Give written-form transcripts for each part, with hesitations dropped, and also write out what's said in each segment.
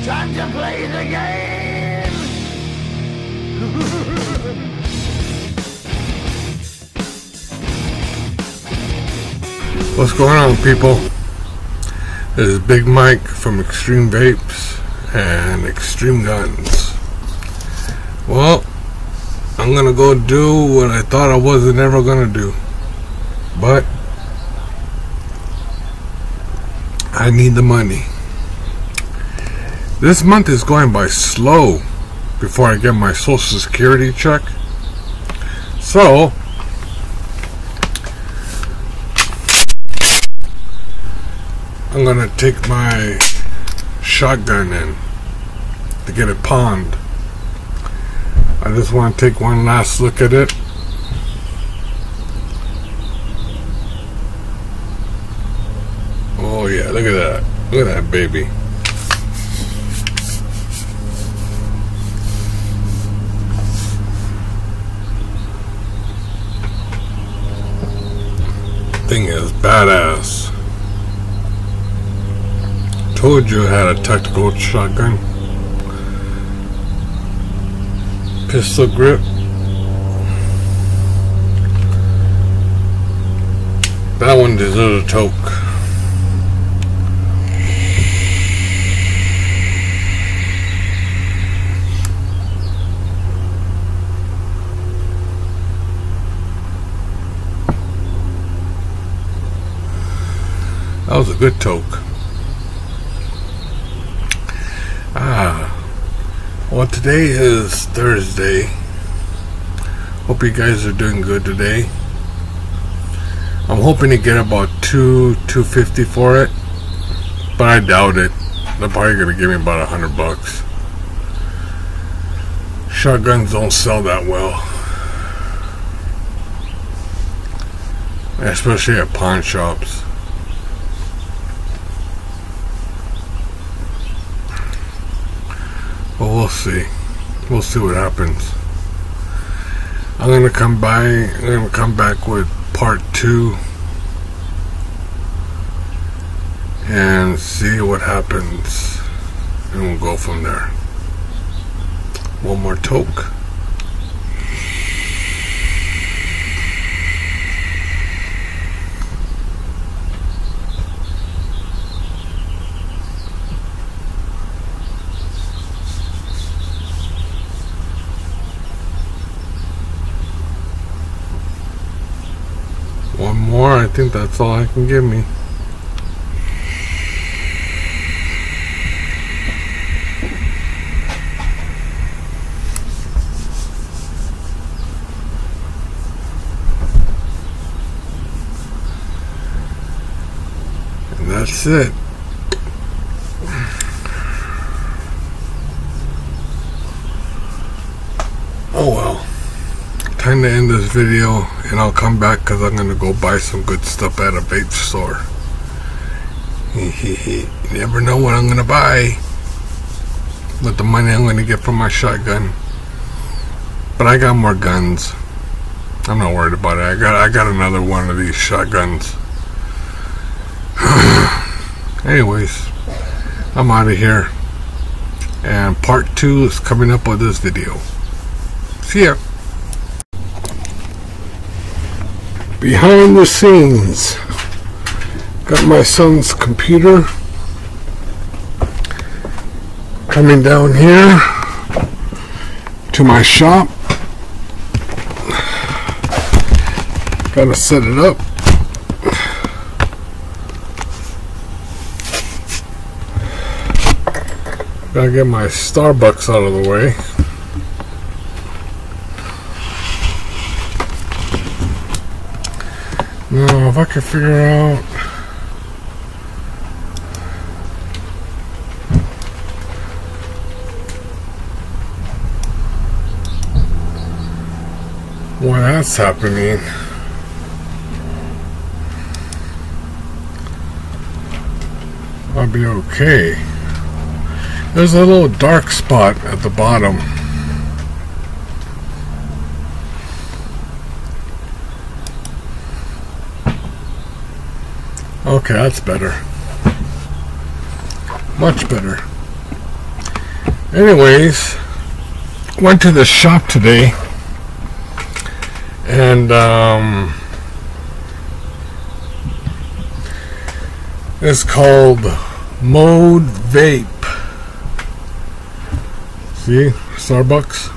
Time to play the game! What's going on, people? This is Big Mike from Extreme Vapes and Extreme Guns. Well, I'm gonna go do what I thought I wasn't ever gonna do, but I need the money. This month is going by slow before I get my Social Security check. So I'm gonna take my shotgun in to get it pawned. I just want to take one last look at it. Oh yeah, look at that. Look at that baby. Thing is badass. Told you I had a tactical shotgun. Pistol grip. That one deserves a toke. That was a good toke. Well, today is Thursday. Hope you guys are doing good today. I'm hoping to get about $250 for it, but I doubt it. They're probably gonna give me about $100. Shotguns don't sell that well, especially at pawn shops. Well, we'll see. We'll see what happens. I'm gonna come back with part 2 and see what happens, and we'll go from there. One more toke. One more, I think that's all I can give me. And that's it. Oh well. Time to end this video, and I'll come back because I'm gonna go buy some good stuff at a vape store. You never know what I'm gonna buy with the money I'm gonna get from my shotgun. But I got more guns. I'm not worried about it. I got another one of these shotguns. Anyways, I'm out of here, and part 2 is coming up with this video. See ya. Behind the scenes, got my son's computer coming down here to my shop. Gotta set it up. Gotta get my Starbucks out of the way. Now, if I could figure out why that's happening, I'll be okay. There's a little dark spot at the bottom. Okay, that's better. Much better. Anyways, went to the shop today, and it's called Modevape. See, Starbucks.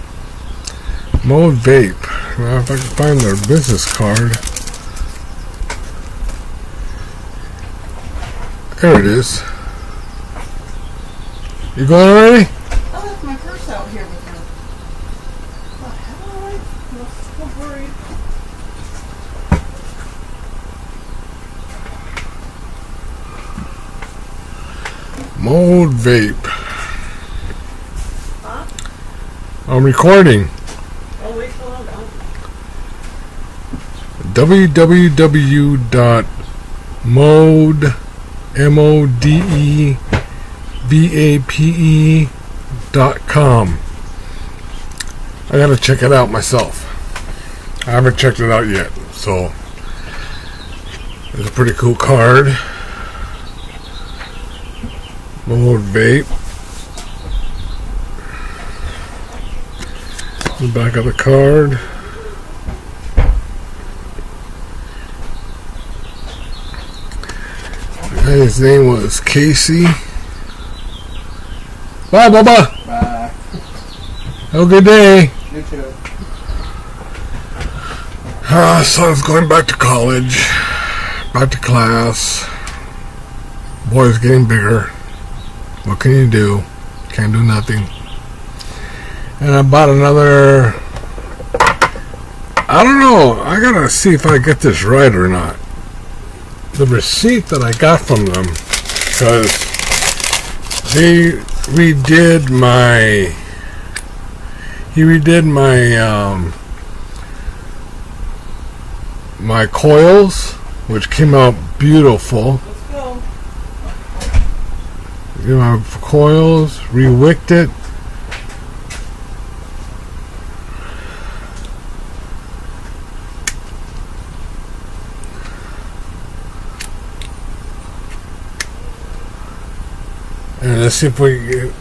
Modevape. Well, if I can find their business card. There it is. You going already? I left my purse out here with her. What the hell? Modevape. Huh? I'm recording. Oh, wait till I'm done. www.modevape.com. I gotta check it out myself. I haven't checked it out yet, so it's a pretty cool card. Modevape. The back of the card. His name was Casey. Bye, Bubba. Bye. Have a good day. You too. Son's going back to college, back to class. Boy's getting bigger. What can you do? Can't do nothing. And I bought another. I don't know. I gotta see if I get this right or not. The receipt that I got from them, because they redid my. He redid my coils, which came out beautiful. Let's go. You know, my coils, re-wicked it. And let's see if we can get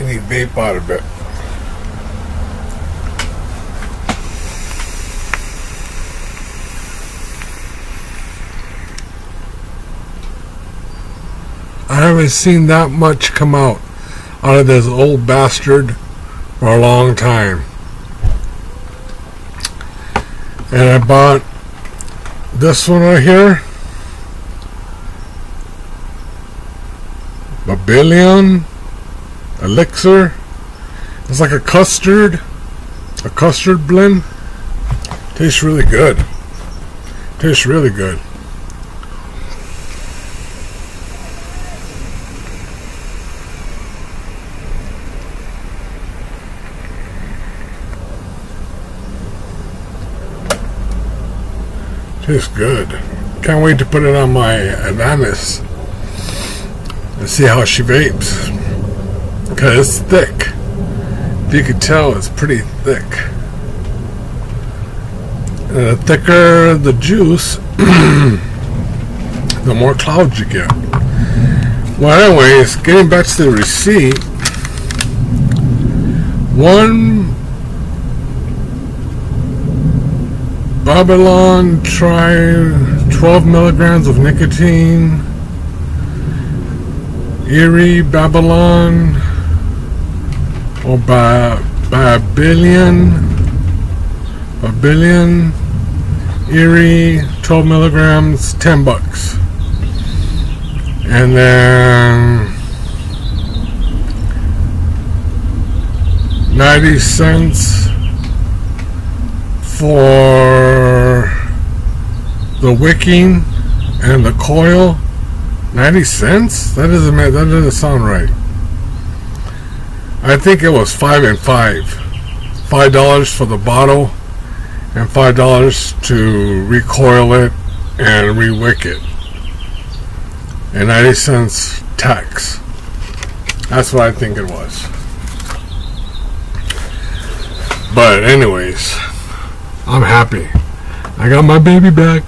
any vape out of it. I haven't seen that much come out of this old bastard for a long time. And I bought this one right here. Babylon Elixir. It's like a custard blend. Tastes really good. Tastes really good. Tastes good. Can't wait to put it on my Ananis and see how she vapes. Because it's thick. If you could tell, it's pretty thick. And the thicker the juice, the more clouds you get. Well, anyways, getting back to the receipt. One Babylon try 12 milligrams of nicotine. Erie Babylon or Babylon Erie 12 milligrams, $10. And then 90 cents for the wicking and the coil. 90 cents? That doesn't sound right. I think it was 5 and 5. $5 for the bottle and $5 to recoil it and re-wick it. And 90 cents tax. That's what I think it was. But anyways, I'm happy. I got my baby back.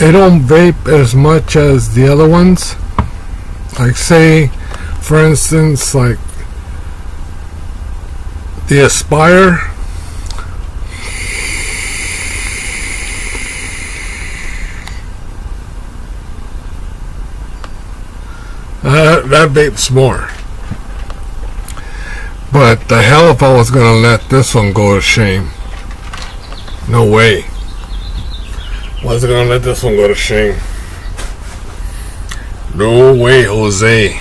it don't vape as much as the other ones. Like, say, for instance, like the Aspire. That vapes more. But the hell if I was gonna let this one go to shame. No way. Wasn't gonna let this one go to shame. No way, Jose.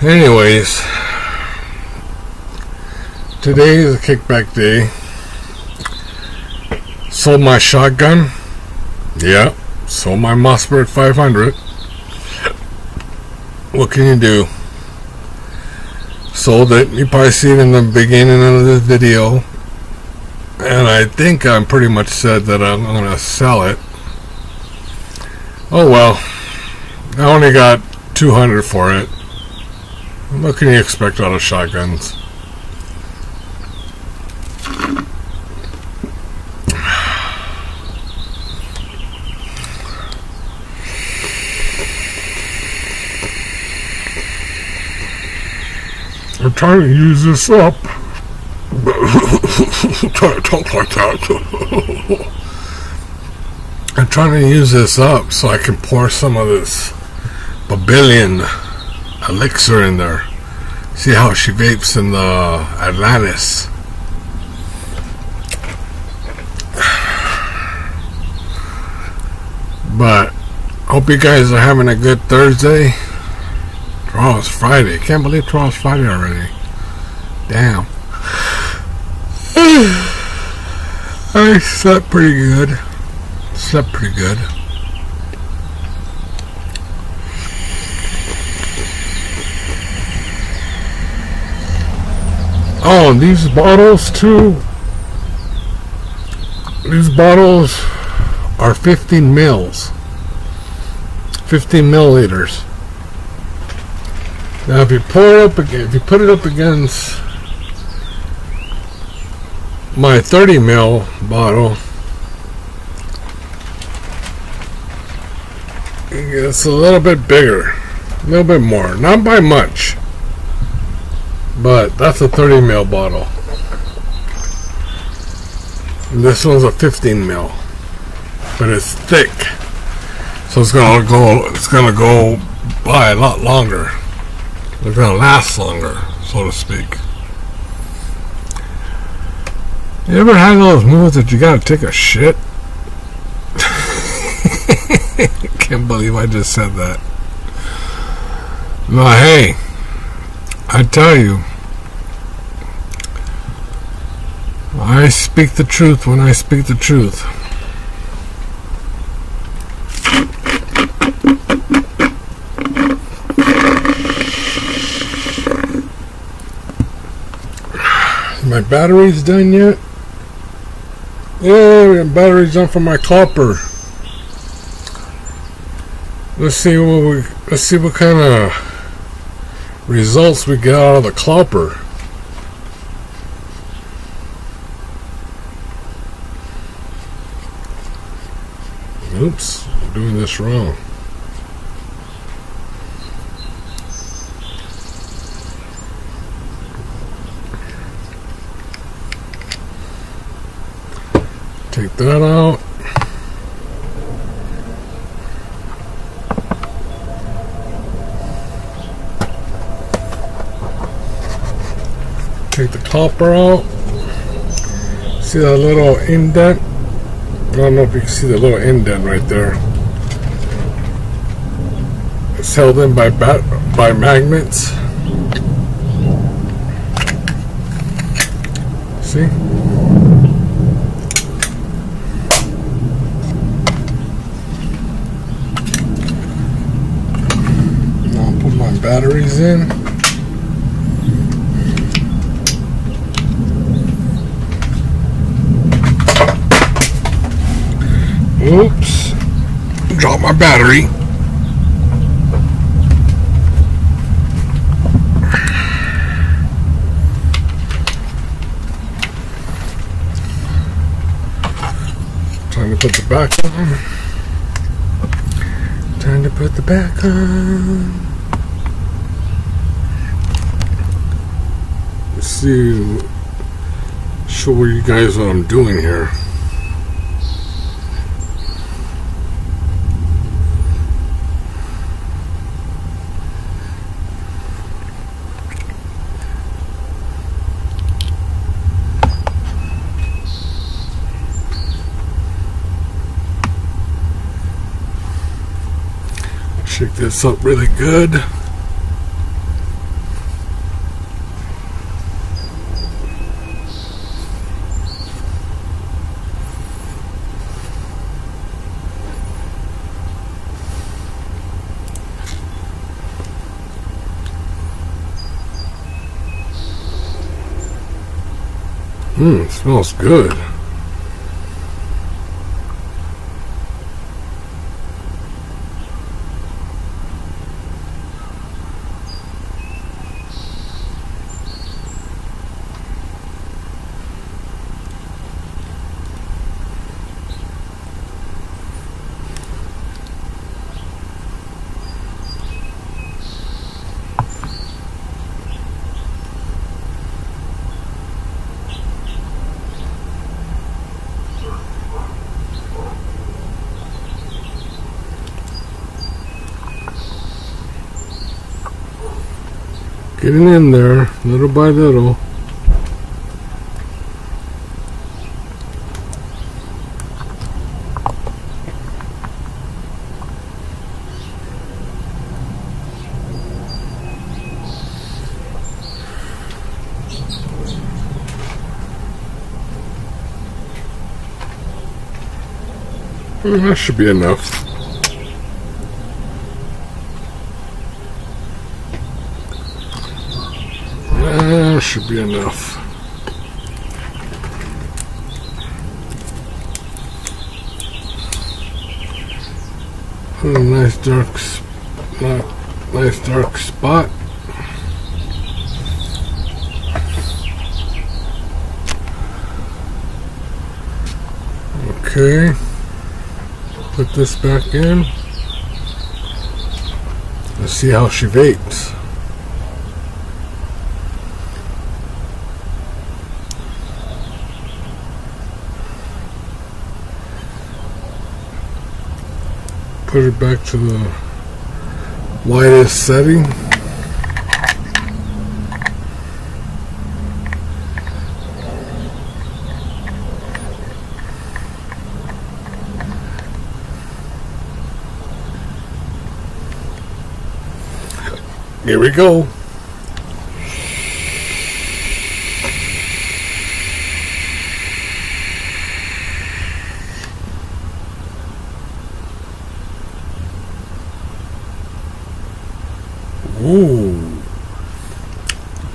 Anyways, today is a kickback day. Sold my shotgun. Yeah, sold my Mossberg 500. What can you do? Sold it. You probably see it in the beginning of this video. And I think I'm pretty much said that I'm going to sell it. Oh well. I only got $200 for it. What can you expect out of shotguns? I'm trying to use this up. Try to talk like that. I'm trying to use this up so I can pour some of this Babylon elixir in there. See how she vapes in the Atlantis. But hope you guys are having a good Thursday. Tomorrow's Friday. Can't believe tomorrow's Friday already. Damn. I slept pretty good. Slept pretty good. Oh, and these bottles too. These bottles are 15 mils. 15 milliliters. Now, if you pour it up again, if you put it up against my 30 mil bottle, it's a little bit bigger, a little bit more, not by much, but that's a 30 mil bottle. And this one's a 15 mil, but it's thick, so it's gonna go by a lot longer. It's gonna last longer, so to speak. You ever had those moments that you gotta take a shit? Can't believe I just said that. No, hey, I tell you, I speak the truth when I speak the truth. My battery's done yet? Yeah, my battery's done for my clopper. Let's see what kind of results we get out of the clopper. Oops, I'm doing this wrong. Take that out. Take the copper out. See that little indent? I don't know if you can see the little indent right there. It's held in by magnets. See? Batteries in. Oops. Drop my battery. Time to put the back on. Time to put the back on. Let's see. Show you guys what I'm doing here. Shake this up really good. It smells good. Getting in there, little by little. That should be enough. That should be enough. Put a nice dark spot. Okay. Put this back in. Let's see how she vapes. Put it back to the widest setting. Here we go. Ooh,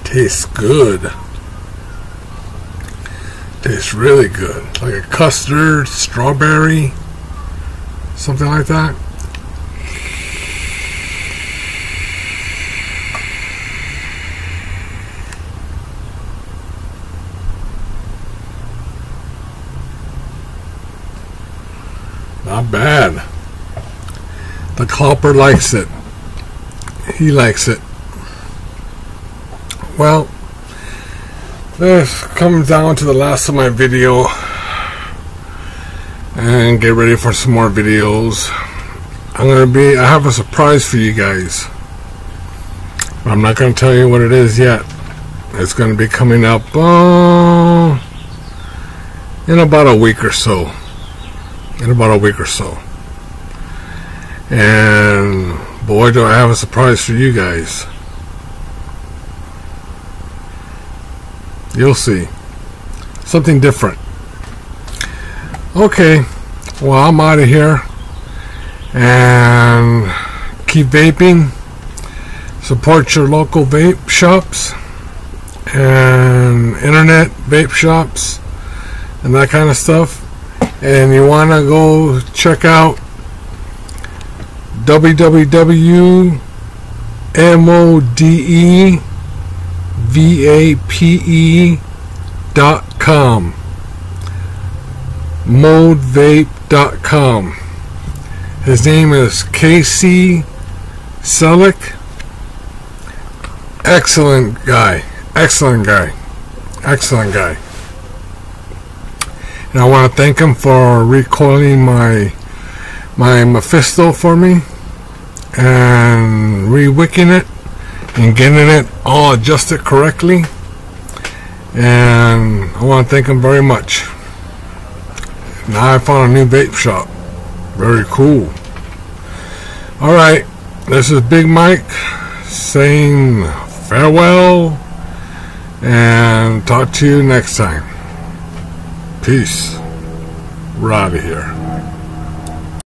tastes good. Tastes really good. Like a custard, strawberry, something like that. Not bad. The clopper likes it. He likes it. Well, this comes down to the last of my video, and get ready for some more videos. I have a surprise for you guys. I'm not going to tell you what it is yet. It's going to be coming up in about a week or so. And boy, do I have a surprise for you guys. You'll see. Something different. Okay, well, I'm out of here. And keep vaping. Support your local vape shops and internet vape shops and that kind of stuff. And you want to go check out www.modevape.com. Modevape Modevape.com. His name is KC Selick. Excellent guy. Excellent guy. Excellent guy. And I want to thank him for recoiling my Mephisto for me and re-wicking it and getting it all adjusted correctly. And I want to thank him very much. Now I found a new vape shop. Very cool. Alright, this is Big Mike saying farewell and talk to you next time. Peace. We're out of here.